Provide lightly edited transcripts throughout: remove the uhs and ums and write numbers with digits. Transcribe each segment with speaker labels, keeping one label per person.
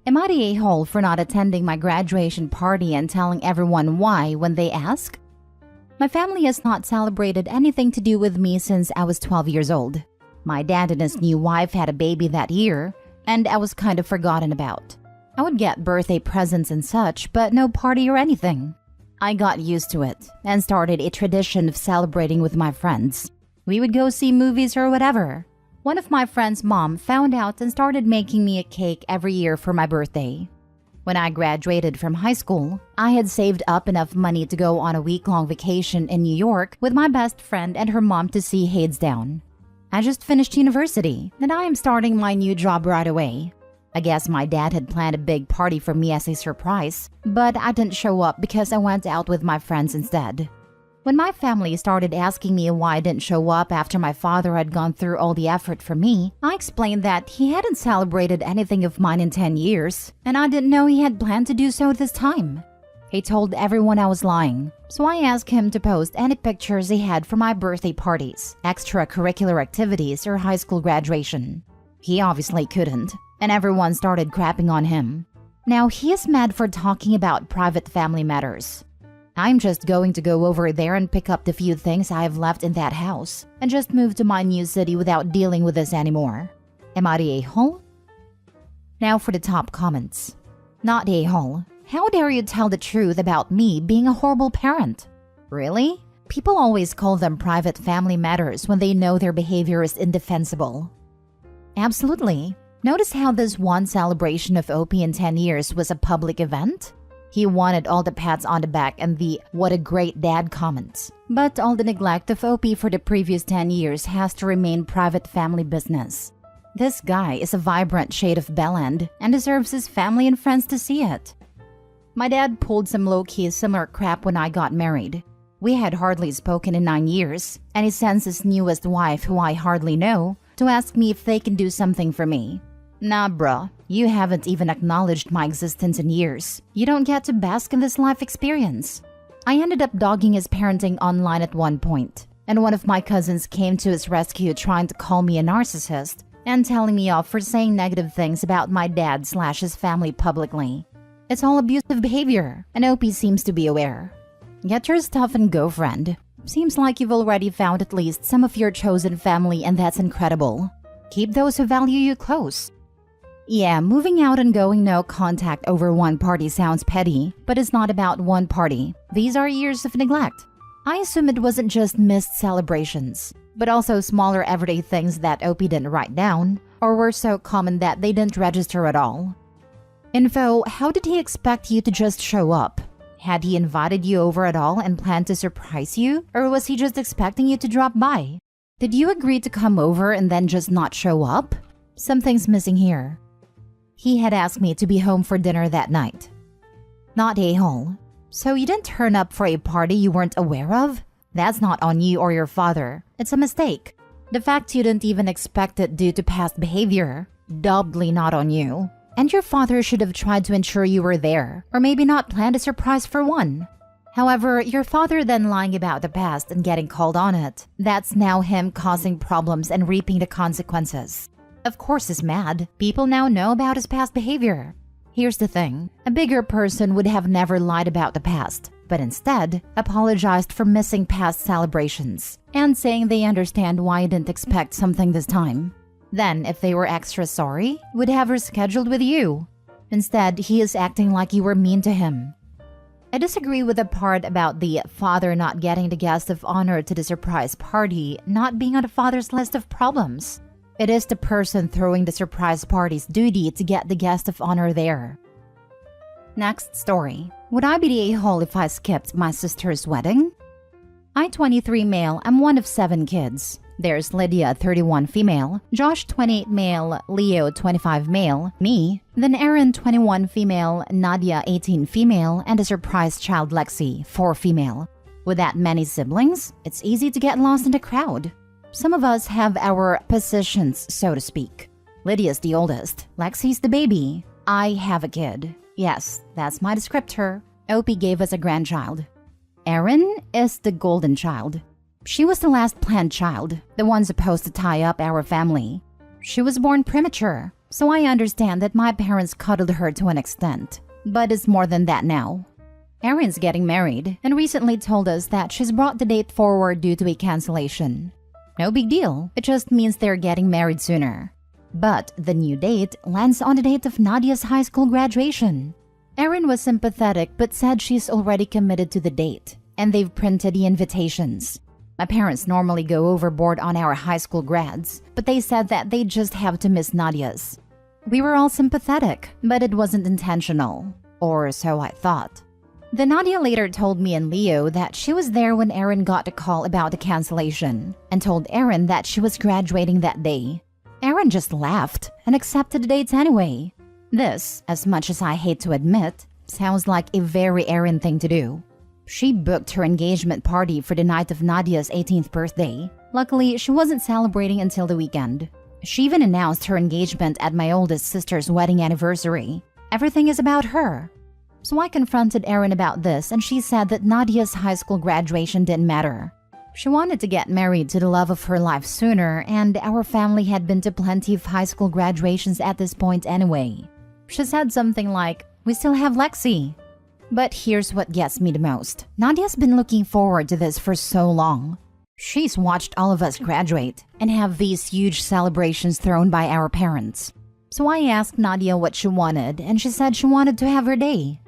Speaker 1: Am I the a-hole for not attending my graduation party and telling everyone why when they ask? My family has not celebrated anything to do with me since I was 12 years old. My dad and his new wife had a baby that year, and I was kind of forgotten about. I would get birthday presents and such, but no party or anything. I got used to it and started a tradition of celebrating with my friends. We would go see movies or whatever. One of my friend's mom found out and started making me a cake every year for my birthday. When I graduated from high school, I had saved up enough money to go on a week-long vacation in New York with my best friend and her mom to see Hadestown. I just finished university, and I am starting my new job right away. I guess my dad had planned a big party for me as a surprise, but I didn't show up because I went out with my friends instead. When my family started asking me why I didn't show up after my father had gone through all the effort for me, I explained that he hadn't celebrated anything of mine in 10 years, and I didn't know he had planned to do so this time. He told everyone I was lying, so I asked him to post any pictures he had for my birthday parties, extracurricular activities, or high school graduation. He obviously couldn't, and everyone started crapping on him. Now he is mad for talking about private family matters. I'm just going to go over there and pick up the few things I have left in that house and just move to my new city without dealing with this anymore. Am I the a-hole? Now for the top comments. Not a-hole. How dare you tell the truth about me being a horrible parent? Really? People always call them private family matters when they know their behavior is indefensible. Absolutely. Notice how this one celebration of OP in 10 years was a public event? He wanted all the pats on the back and the "what a great dad" comments. But all the neglect of OP for the previous 10 years has to remain private family business. This guy is a vibrant shade of bellend and deserves his family and friends to see it. My dad pulled some low-key similar crap when I got married. We had hardly spoken in 9 years, and he sends his newest wife, who I hardly know, to ask me if they can do something for me. Nah, bruh. You haven't even acknowledged my existence in years. You don't get to bask in this life experience. I ended up dogging his parenting online at one point, and one of my cousins came to his rescue trying to call me a narcissist and telling me off for saying negative things about my dad/his family publicly. It's all abusive behavior, and OP seems to be aware. Get your stuff and go, friend. Seems like you've already found at least some of your chosen family, and that's incredible. Keep those who value you close. Yeah, moving out and going no contact over one party sounds petty, but it's not about one party. These are years of neglect. I assume it wasn't just missed celebrations, but also smaller everyday things that OP didn't write down, or were so common that they didn't register at all. Info, how did he expect you to just show up? Had he invited you over at all and planned to surprise you, or was he just expecting you to drop by? Did you agree to come over and then just not show up? Something's missing here. He had asked me to be home for dinner that night. Not a-hole. So you didn't turn up for a party you weren't aware of? That's not on you or your father. It's a mistake. The fact you didn't even expect it due to past behavior, doubly not on you. And your father should have tried to ensure you were there, or maybe not planned a surprise for one. However, your father then lying about the past and getting called on it, that's now him causing problems and reaping the consequences. Of course he's mad. People now know about his past behavior. Here's the thing. A bigger person would have never lied about the past, but instead apologized for missing past celebrations and saying they understand why he didn't expect something this time. Then, if they were extra sorry, would have rescheduled with you. Instead, he is acting like you were mean to him. I disagree with the part about the father not getting the guest of honor to the surprise party not being on the father's list of problems. It is the person throwing the surprise party's duty to get the guest of honor there. Next story. Would I be the a-hole if I skipped my sister's wedding? I, 23 male, am one of 7 kids. There's Lydia, 31 female, Josh, 28 male, Leo, 25 male, me, then Aaron, 21 female, Nadia, 18 female, and a surprise child Lexi, 4 female. With that many siblings, it's easy to get lost in the crowd. Some of us have our positions, so to speak. Lydia's the oldest. Lexi's the baby. I have a kid. Yes, that's my descriptor. Opie gave us a grandchild. Erin is the golden child. She was the last planned child, the one supposed to tie up our family. She was born premature, So I understand that my parents cuddled her to an extent. But it's more than that now. Erin's getting married and recently told us that she's brought the date forward due to a cancellation. No big deal, it just means they're getting married sooner. But the new date lands on the date of Nadia's high school graduation. Erin was sympathetic but said she's already committed to the date, and they've printed the invitations. My parents normally go overboard on our high school grads, but they said that they just have to miss Nadia's. We were all sympathetic, but it wasn't intentional. Or so I thought. Then Nadia later told me and Leo that she was there when Erin got a call about the cancellation and told Erin that she was graduating that day. Erin just laughed and accepted the dates anyway. This, as much as I hate to admit, sounds like a very Erin thing to do. She booked her engagement party for the night of Nadia's 18th birthday. Luckily, she wasn't celebrating until the weekend. She even announced her engagement at my oldest sister's wedding anniversary. Everything is about her. So I confronted Erin about this and she said that Nadia's high school graduation didn't matter. She wanted to get married to the love of her life sooner, and our family had been to plenty of high school graduations at this point anyway. She said something like, "We still have Lexi." But here's what gets me the most. Nadia's been looking forward to this for so long. She's watched all of us graduate and have these huge celebrations thrown by our parents. So I asked Nadia what she wanted, and she said she wanted to have her day.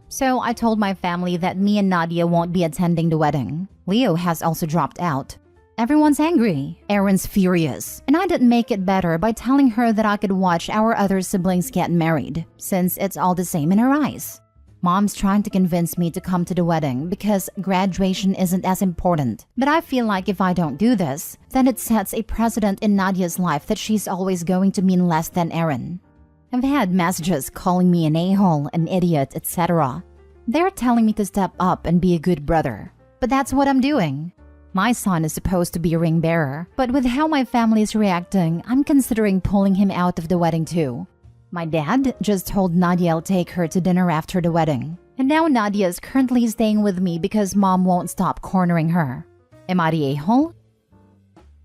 Speaker 1: So I told my family that me and Nadia won't be attending the wedding. Leo has also dropped out. Everyone's angry. Erin's furious. And I didn't make it better by telling her that I could watch our other siblings get married, since it's all the same in her eyes. Mom's trying to convince me to come to the wedding because graduation isn't as important. But I feel like if I don't do this, then it sets a precedent in Nadia's life that she's always going to mean less than Erin. I've had messages calling me an a-hole, an idiot, etc. They're telling me to step up and be a good brother. But that's what I'm doing. My son is supposed to be a ring bearer, but with how my family is reacting, I'm considering pulling him out of the wedding too. My dad just told Nadia I'll take her to dinner after the wedding. And now Nadia is currently staying with me because mom won't stop cornering her. Am I the a-hole?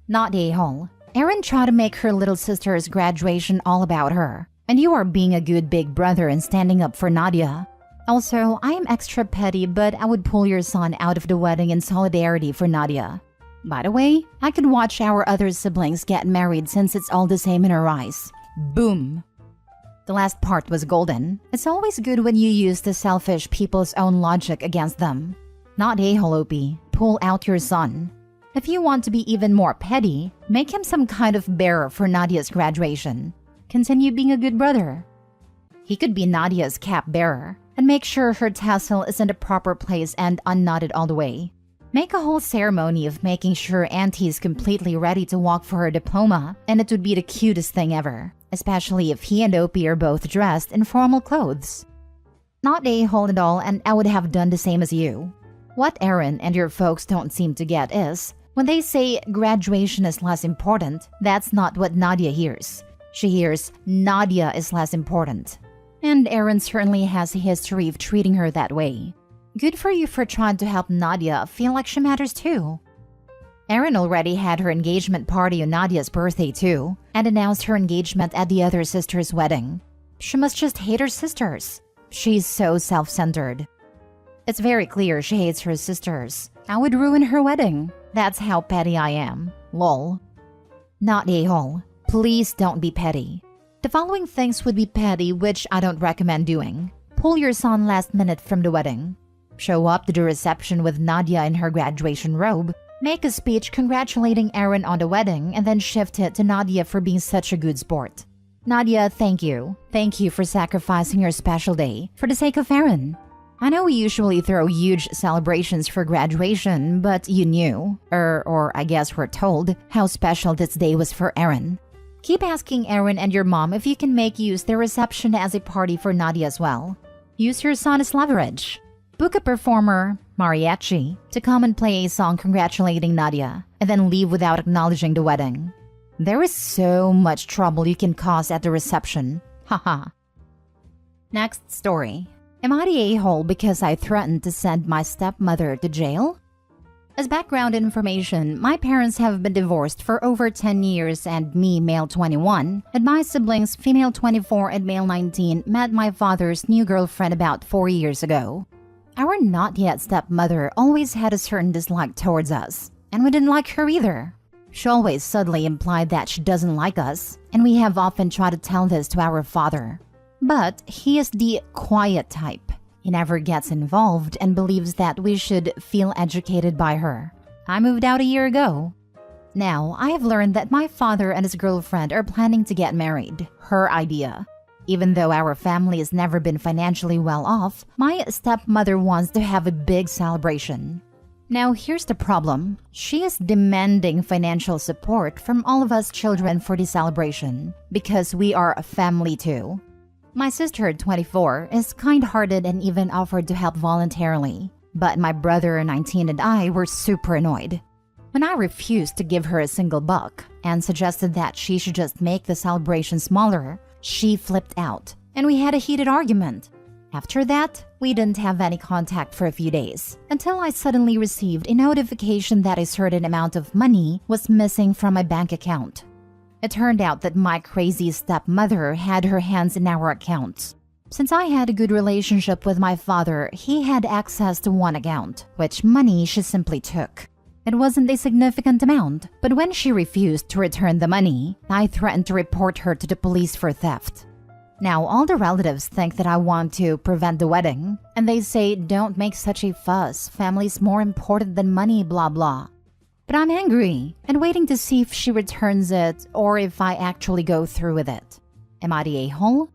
Speaker 1: Not a-hole. Erin tried to make her little sister's graduation all about her. And you are being a good big brother and standing up for Nadia. Also, I am extra petty, but I would pull your son out of the wedding in solidarity for Nadia. By the way, I could watch our other siblings get married since it's all the same in her eyes. Boom! The last part was golden. It's always good when you use the selfish people's own logic against them. Not a-hole, Opie. Pull out your son. If you want to be even more petty, make him some kind of bearer for Nadia's graduation. Continue being a good brother. He could be Nadia's cap bearer and make sure her tassel is in the proper place and unknotted all the way. Make a whole ceremony of making sure Auntie's completely ready to walk for her diploma, and it would be the cutest thing ever, especially if he and Opie are both dressed in formal clothes. Not a-hole at all, and I would have done the same as you. What Erin and your folks don't seem to get is, when they say graduation is less important, that's not what Nadia hears. She hears Nadia is less important. And Erin certainly has a history of treating her that way. Good for you for trying to help Nadia feel like she matters too. Erin already had her engagement party on Nadia's birthday too, and announced her engagement at the other sister's wedding. She must just hate her sisters. She's so self-centered. It's very clear she hates her sisters. I would ruin her wedding. That's how petty I am. Lol. Not a-hole. Please don't be petty. The following things would be petty, which I don't recommend doing. Pull your son last minute from the wedding. Show up to the reception with Nadia in her graduation robe. Make a speech congratulating Erin on the wedding and then shift it to Nadia for being such a good sport. Nadia, thank you. Thank you for sacrificing your special day for the sake of Erin. I know we usually throw huge celebrations for graduation, but you knew, or I guess we're told, how special this day was for Erin. Keep asking Erin and your mom if you can make use their reception as a party for Nadia as well. Use your son as leverage. Book a performer, mariachi, to come and play a song congratulating Nadia, and then leave without acknowledging the wedding. There is so much trouble you can cause at the reception. Haha. Next story. Am I the a-hole because I threatened to send my stepmother to jail? As background information, my parents have been divorced for over 10 years and me, male 21, and my siblings, female 24 and male 19, met my father's new girlfriend about 4 years ago. Our not yet stepmother always had a certain dislike towards us, and we didn't like her either. She always subtly implied that she doesn't like us, and we have often tried to tell this to our father. But he is the quiet type. He never gets involved and believes that we should feel educated by her. I moved out a year ago. Now, I have learned that my father and his girlfriend are planning to get married. Her idea. Even though our family has never been financially well off, my stepmother wants to have a big celebration. Now, here's the problem. She is demanding financial support from all of us children for the celebration, because we are a family too. My sister, 24, is kind-hearted and even offered to help voluntarily. But my brother, 19, and I were super annoyed. When I refused to give her a single buck and suggested that she should just make the celebration smaller, she flipped out, and we had a heated argument. After that, we didn't have any contact for a few days, until I suddenly received a notification that a certain amount of money was missing from my bank account. It turned out that my crazy stepmother had her hands in our accounts. Since I had a good relationship with my father, he had access to one account, which money she simply took. It wasn't a significant amount, but when she refused to return the money, I threatened to report her to the police for theft. Now, all the relatives think that I want to prevent the wedding, and they say, "Don't make such a fuss, family's more important than money, blah blah." But I'm angry and waiting to see if she returns it or if I actually go through with it. Am I the a-hole?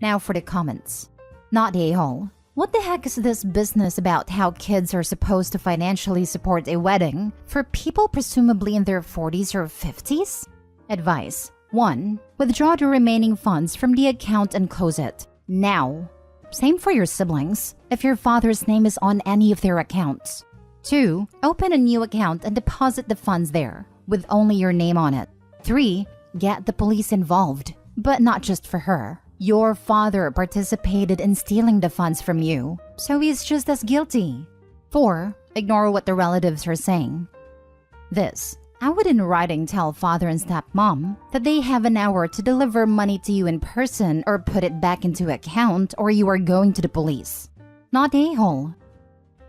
Speaker 1: Now for the comments. Not the a-hole. What the heck is this business about how kids are supposed to financially support a wedding for people presumably in their 40s or 50s? Advice. 1. Withdraw the remaining funds from the account and close it. Now. Same for your siblings, if your father's name is on any of their accounts. 2. Open a new account and deposit the funds there, with only your name on it. 3. Get the police involved, but not just for her. Your father participated in stealing the funds from you, so he's just as guilty. 4. Ignore what the relatives are saying. This. I would in writing tell father and stepmom that they have an hour to deliver money to you in person or put it back into account or you are going to the police. Not a-hole.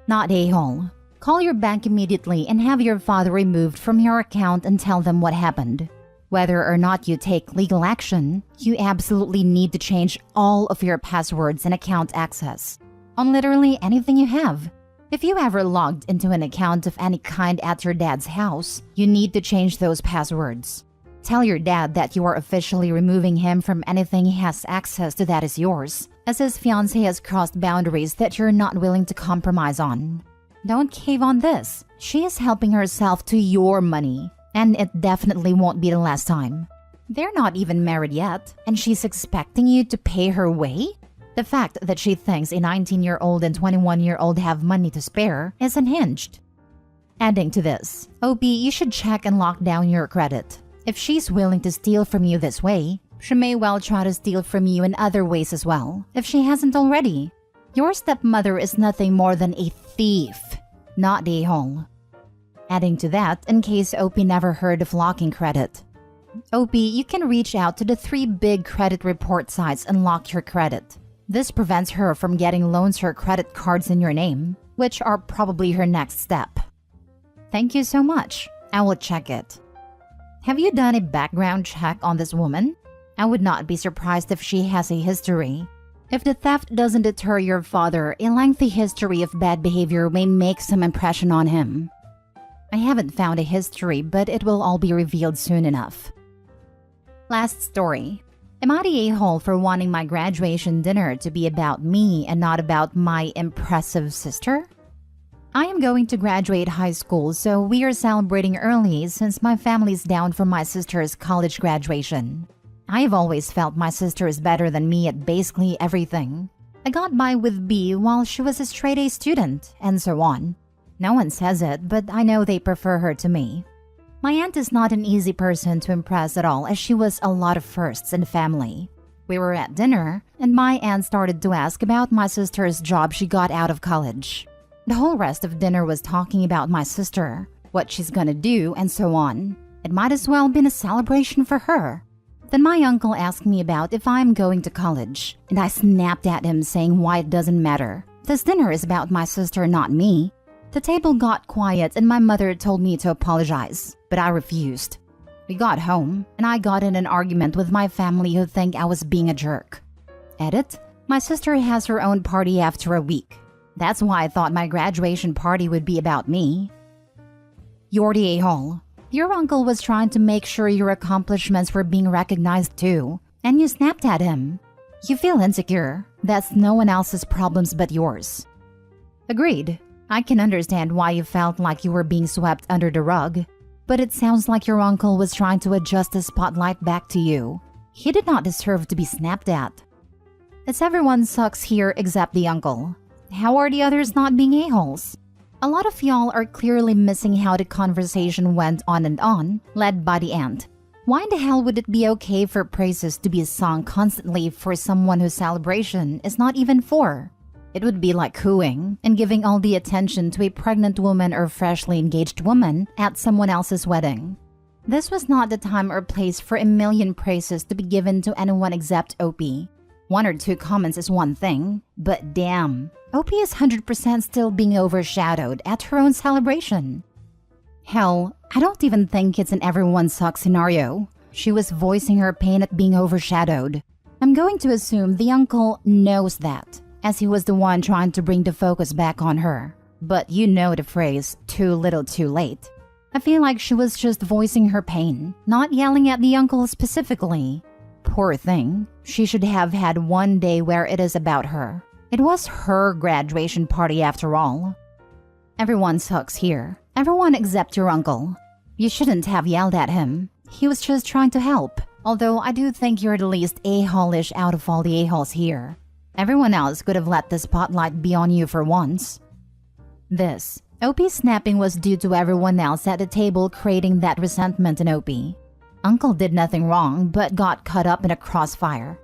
Speaker 1: Not a-hole. Call your bank immediately and have your father removed from your account and tell them what happened. Whether or not you take legal action, you absolutely need to change all of your passwords and account access on literally anything you have. If you ever logged into an account of any kind at your dad's house, you need to change those passwords. Tell your dad that you are officially removing him from anything he has access to that is yours, as his fiancé has crossed boundaries that you're not willing to compromise on. Don't cave on this. She is helping herself to your money, and it definitely won't be the last time. They're not even married yet, and she's expecting you to pay her way? The fact that she thinks a 19-year-old and 21-year-old have money to spare is unhinged. Adding to this, OP, you should check and lock down your credit. If she's willing to steal from you this way, she may well try to steal from you in other ways as well, if she hasn't already. Your stepmother is nothing more than a thief, not a hole. Adding to that, in case OP never heard of locking credit. OP, you can reach out to the 3 big credit report sites and lock your credit. This prevents her from getting loans or credit cards in your name, which are probably her next step. Thank you so much. I will check it. Have you done a background check on this woman? I would not be surprised if she has a history. If the theft doesn't deter your father, a lengthy history of bad behavior may make some impression on him. I haven't found a history, but it will all be revealed soon enough. Last story. Am I the a-hole for wanting my graduation dinner to be about me and not about my impressive sister? I am going to graduate high school, so we are celebrating early since my family's down for my sister's college graduation. I have always felt my sister is better than me at basically everything. I got by with B while she was a straight A student, and so on. No one says it, but I know they prefer her to me. My aunt is not an easy person to impress at all, as she was a lot of firsts in the family. We were at dinner, and my aunt started to ask about my sister's job she got out of college. The whole rest of dinner was talking about my sister, what she's gonna do, and so on. It might as well been a celebration for her. Then my uncle asked me about if I'm going to college, and I snapped at him saying why it doesn't matter. This dinner is about my sister, not me. The table got quiet and my mother told me to apologize, but I refused. We got home, and I got in an argument with my family who think I was being a jerk. Edit: my sister has her own party after a week. That's why I thought my graduation party would be about me. You're the a-hole. Your uncle was trying to make sure your accomplishments were being recognized too, and you snapped at him. You feel insecure. That's no one else's problems but yours. Agreed. I can understand why you felt like you were being swept under the rug, but it sounds like your uncle was trying to adjust the spotlight back to you. He did not deserve to be snapped at. It's everyone sucks here except the uncle. How are the others not being a-holes? A lot of y'all are clearly missing how the conversation went on and on, led by the aunt. Why in the hell would it be okay for praises to be sung constantly for someone whose celebration is not even for? It would be like cooing and giving all the attention to a pregnant woman or freshly engaged woman at someone else's wedding. This was not the time or place for a million praises to be given to anyone except OP. 1 or 2 comments is one thing, but damn, OP is 100% still being overshadowed at her own celebration. Hell, I don't even think it's an everyone sucks scenario. She was voicing her pain at being overshadowed. I'm going to assume the uncle knows that, as he was the one trying to bring the focus back on her. But you know the phrase, too little too late. I feel like she was just voicing her pain, not yelling at the uncle specifically. Poor thing, she should have had one day where it is about her. It was her graduation party after all. Everyone sucks here. Everyone except your uncle. You shouldn't have yelled at him. He was just trying to help. Although I do think you're the least a-hole-ish out of all the a-holes here. Everyone else could have let the spotlight be on you for once. This OP snapping was due to everyone else at the table creating that resentment in OP. Uncle did nothing wrong but got caught up in a crossfire.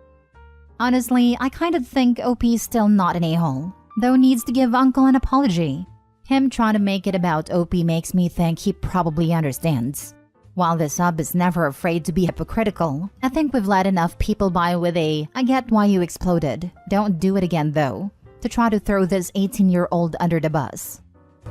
Speaker 1: Honestly, I kind of think OP's still not an a-hole, though needs to give Uncle an apology. Him trying to make it about OP makes me think he probably understands. While this sub is never afraid to be hypocritical, I think we've let enough people by with a "I get why you exploded, don't do it again though," to try to throw this 18-year-old under the bus.